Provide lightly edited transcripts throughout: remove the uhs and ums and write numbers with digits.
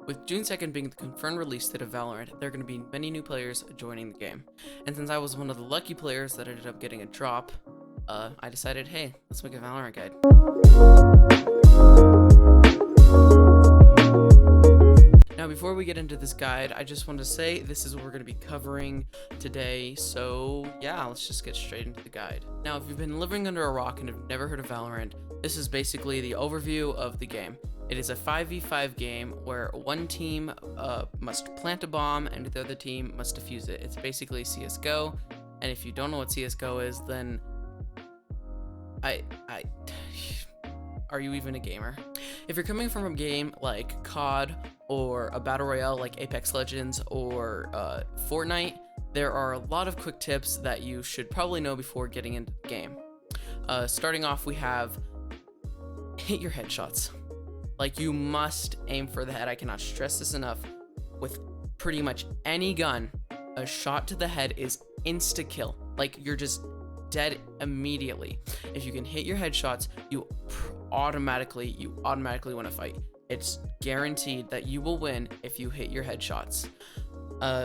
With June 2nd being the confirmed release date of Valorant, there are going to be many new players joining the game. And since I was one of the lucky players that ended up getting a drop, I decided, hey, let's make a Valorant guide. Now, before we get into this guide, I just want to say this is what we're going to be covering today, so yeah, let's just get straight into the guide. Now, if you've been living under a rock and have never heard of Valorant, this is basically the overview of the game. It is a 5v5 game where one team must plant a bomb and the other team must defuse it. It's basically CSGO, and if you don't know what CSGO is, then are you even a gamer? If you're coming from a game like COD or a battle royale like Apex Legends or Fortnite, there are a lot of quick tips that you should probably know before getting into the game. Starting off, we have hit your headshots. Like, you must aim for the head. I cannot stress this enough. With pretty much any gun, a shot to the head is insta-kill. Like, you're just dead immediately. If you can hit your headshots, you automatically win a fight. It's guaranteed that you will win if you hit your headshots.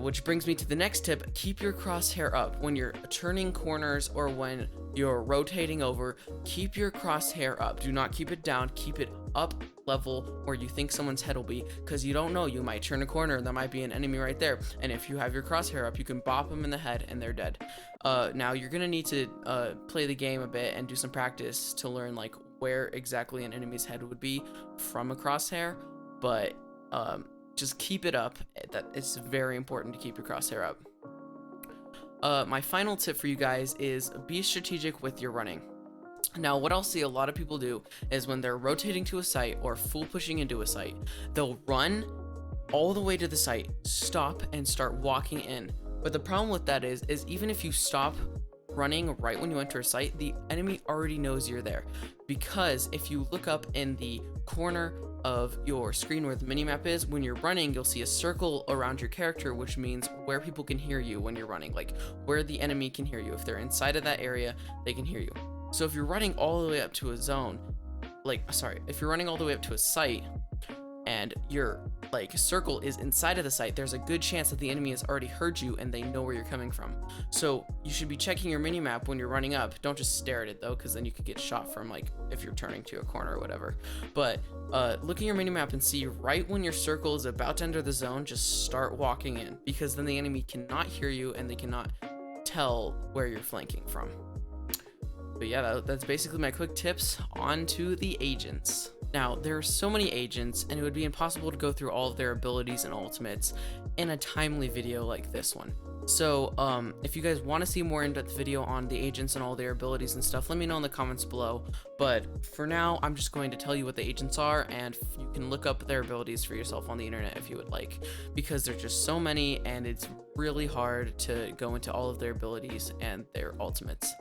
Which brings me to the next tip. Keep your crosshair up. When you're turning corners or when you're rotating over, keep your crosshair up. Do not keep it down. Keep it up level where you think someone's head will be, because you don't know, you might turn a corner and there might be an enemy right there, and if you have your crosshair up, you can bop them in the head and they're dead. Now you're gonna need to play the game a bit and do some practice to learn like where exactly an enemy's head would be from a crosshair, but just keep it up. That it's very important to keep your crosshair up. My final tip for you guys is be strategic with your running. Now, what I'll see a lot of people do is when they're rotating to a site or full pushing into a site, they'll run all the way to the site, stop, and start walking in. But the problem with that is even if you stop running right when you enter a site, the enemy already knows you're there. Because if you look up in the corner of your screen where the minimap is, when you're running, you'll see a circle around your character, which means where people can hear you when you're running, like where the enemy can hear you. If they're inside of that area, they can hear you. So if you're running all the way up to a zone, if you're running all the way up to a site and your circle is inside of the site, there's a good chance that the enemy has already heard you and they know where you're coming from. So you should be checking your minimap when you're running up. Don't just stare at it though, because then you could get shot from if you're turning to a corner or whatever. But look at your minimap and see right when your circle is about to enter the zone, just start walking in, because then the enemy cannot hear you and they cannot tell where you're flanking from. But yeah, that's basically my quick tips. On to the agents. Now, there are so many agents, and it would be impossible to go through all of their abilities and ultimates in a timely video like this one. So, if you guys want to see a more in-depth video on the agents and all their abilities and stuff, let me know in the comments below. But for now, I'm just going to tell you what the agents are, and you can look up their abilities for yourself on the internet if you would like, because there's just so many, and it's really hard to go into all of their abilities and their ultimates.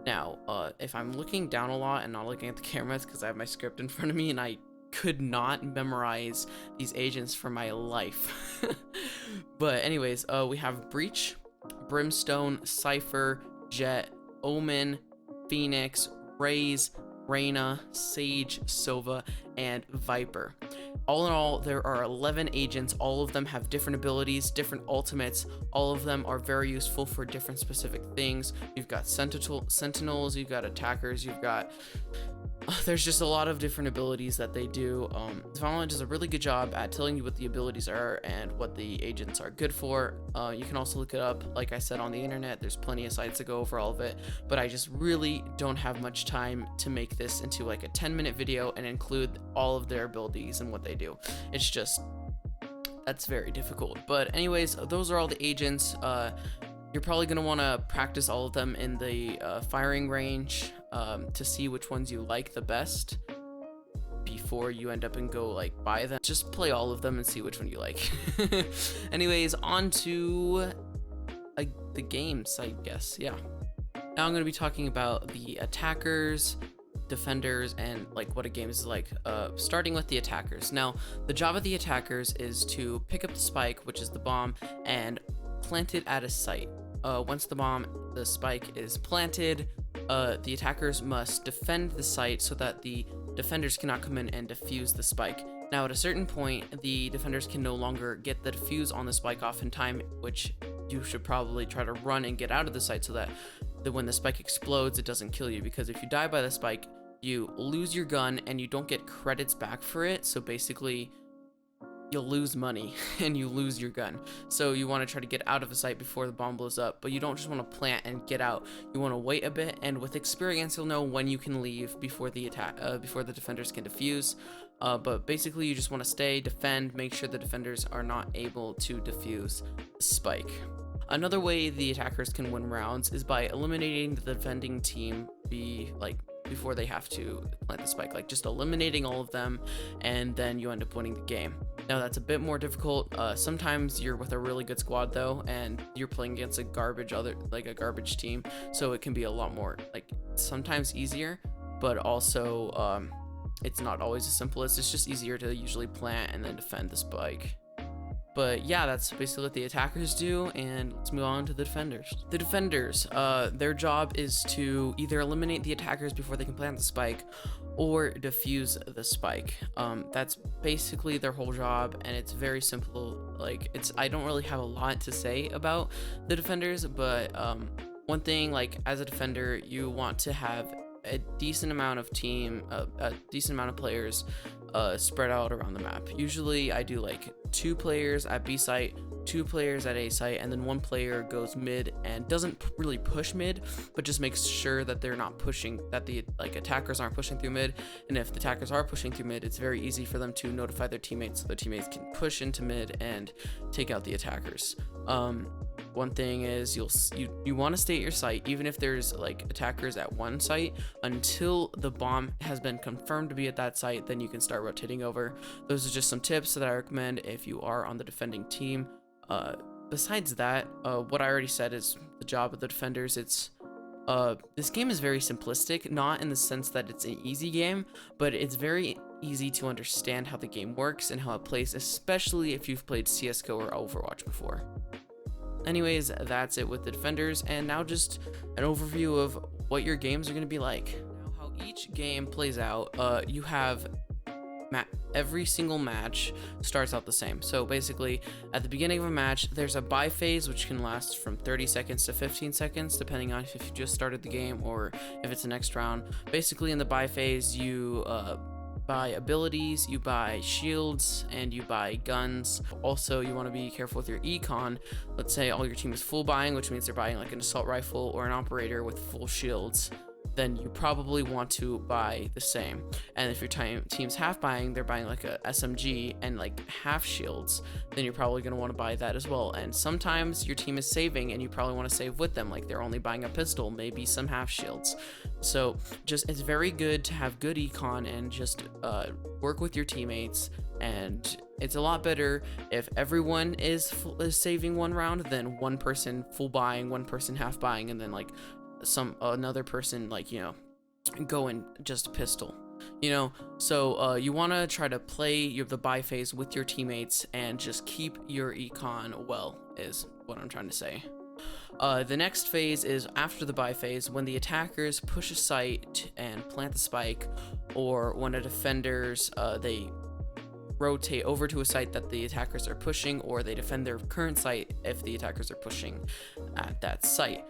Now, if I'm looking down a lot and not looking at the cameras because I have my script in front of me and I could not memorize these agents for my life. But anyways, we have Breach, Brimstone, Cypher, Jet, Omen, Phoenix, Raze, Reyna, Sage, Sova, and Viper. All in all, there are 11 agents. All of them have different abilities, different ultimates. All of them are very useful for different specific things. You've got sentinels, you've got attackers, you've got... there's just a lot of different abilities that they do. Valorant does a really good job at telling you what the abilities are and what the agents are good for. You can also look it up, like I said, on the internet. There's plenty of sites that go over all of it, but I just really don't have much time to make this into like a 10-minute video and include all of their abilities and what they do. It's just, that's very difficult. But anyways, those are all the agents. You're probably going to want to practice all of them in the firing range to see which ones you like the best before you end up and go buy them. Just play all of them and see which one you like. Anyways, on to the games, I guess. Yeah. Now I'm going to be talking about the attackers, defenders, and what a game is like. Starting with the attackers. Now, the job of the attackers is to pick up the spike, which is the bomb, and plant it at a site. Once the spike is planted, the attackers must defend the site so that the defenders cannot come in and defuse the spike. Now, at a certain point, the defenders can no longer get the defuse on the spike off in time, which you should probably try to run and get out of the site so that when the spike explodes, it doesn't kill you. Because if you die by the spike, you lose your gun and you don't get credits back for it. So basically, you'll lose money and you lose your gun. So you want to try to get out of the site before the bomb blows up, but you don't just want to plant and get out. You want to wait a bit, and with experience you'll know when you can leave before the defenders can defuse. But basically you just want to stay, defend, make sure the defenders are not able to defuse the spike. Another way the attackers can win rounds is by eliminating the defending team before they have to plant the spike, like just eliminating all of them, and then you end up winning the game. Now that's a bit more difficult. Sometimes you're with a really good squad though, and you're playing against a garbage team, so it can be a lot more sometimes easier, but also it's not always as simple. It's just easier to usually plant and then defend the spike. But yeah, that's basically what the attackers do, and let's move on to the defenders. The defenders, their job is to either eliminate the attackers before they can plant the spike, or defuse the spike. That's basically their whole job, and it's very simple. I don't really have a lot to say about the defenders, but one thing, as a defender, you want to have a decent amount of players spread out around the map. Usually I do 2 players at B site, 2 players at A site, and then 1 player goes mid and doesn't really push mid, but just makes sure that they're not pushing, that the attackers aren't pushing through mid. And if the attackers are pushing through mid, it's very easy for them to notify their teammates so their teammates can push into mid and take out the attackers. One thing is you want to stay at your site even if there's attackers at one site until the bomb has been confirmed to be at that site. Then you can start rotating over. Those are just some tips that I recommend if you are on the defending team. Besides that, what I already said is the job of the defenders. This game is very simplistic, not in the sense that it's an easy game, but it's very easy to understand how the game works and how it plays, especially if you've played CSGO or Overwatch before. Anyways, that's it with the defenders, and now just an overview of what your games are going to be like. Now, how each game plays out, you have every single match starts out the same. So basically, at the beginning of a match, there's a buy phase, which can last from 30 seconds to 15 seconds, depending on if you just started the game or if it's the next round. Basically, in the buy phase, you buy abilities, you buy shields, and you buy guns. Also, you want to be careful with your econ. Let's say all your team is full buying, which means they're buying an assault rifle or an operator with full shields. Then you probably want to buy the same. And if your team's half buying, they're buying a SMG and half shields, then you're probably going to want to buy that as well. And sometimes your team is saving and you probably want to save with them, they're only buying a pistol, maybe some half shields. So it's very good to have good econ and just work with your teammates. And it's a lot better if everyone is saving one round than one person full buying, one person half buying, and then another person go and just pistol, so you want to try to play the buy phase with your teammates and just keep your econ well, is what I'm trying to say. The next phase is after the buy phase, when the attackers push a site and plant the spike, or when the defenders they rotate over to a site that the attackers are pushing, or they defend their current site if the attackers are pushing at that site.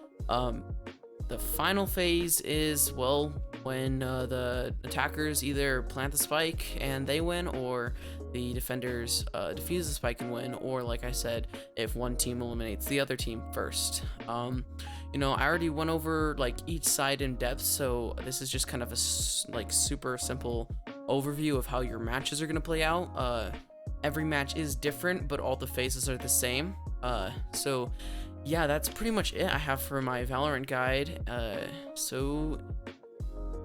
The final phase is, when the attackers either plant the spike and they win, or the defenders defuse the spike and win, or like I said, if one team eliminates the other team first. I already went over each side in depth, so this is just kind of a super simple overview of how your matches are going to play out. Every match is different, but all the phases are the same. So yeah, that's pretty much it I have for my Valorant guide. So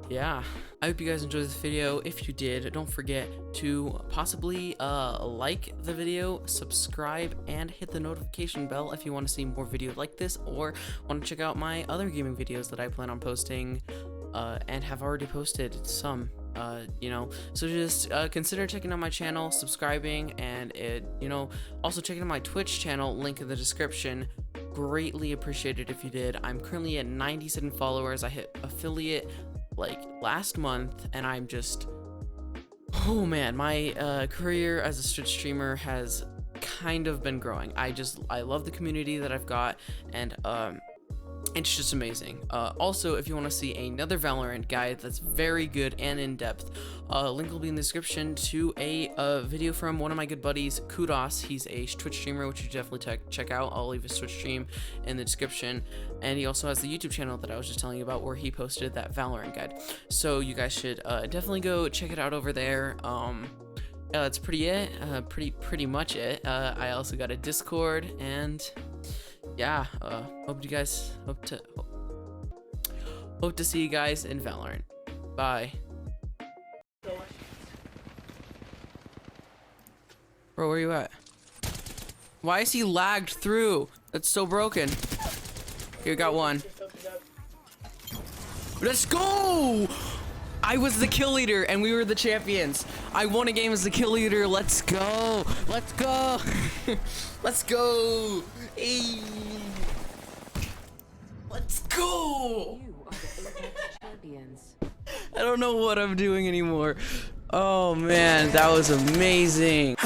yeah, I hope you guys enjoyed this video. If you did, don't forget to possibly like the video, subscribe, and hit the notification bell if you want to see more videos like this, or want to check out my other gaming videos that I plan on posting and have already posted some. So just consider checking out my channel, subscribing, and also checking out my Twitch channel, link in the description. Greatly appreciated if you did. I'm currently at 97 followers. I hit affiliate last month, and I'm just Oh man, my career as a Twitch streamer has kind of been growing. I love the community that I've got, and it's just amazing. Also, if you want to see another Valorant guide that's very good and in-depth, link will be in the description to a video from one of my good buddies, Kudos. He's a Twitch streamer, which you definitely check out. I'll leave his Twitch stream in the description. And he also has the YouTube channel that I was just telling you about, where he posted that Valorant guide. So you guys should definitely go check it out over there. That's pretty much it. I also got a Discord, and yeah, hope to see you guys in Valorant. Bye. Bro, where you at? Why is he lagged through? That's so broken. Here, got one. Let's go! I was the kill leader and we were the champions. I won a game as the kill leader. Let's go. Let's go. Let's go. Hey. Let's go. I don't know what I'm doing anymore. Oh man, that was amazing.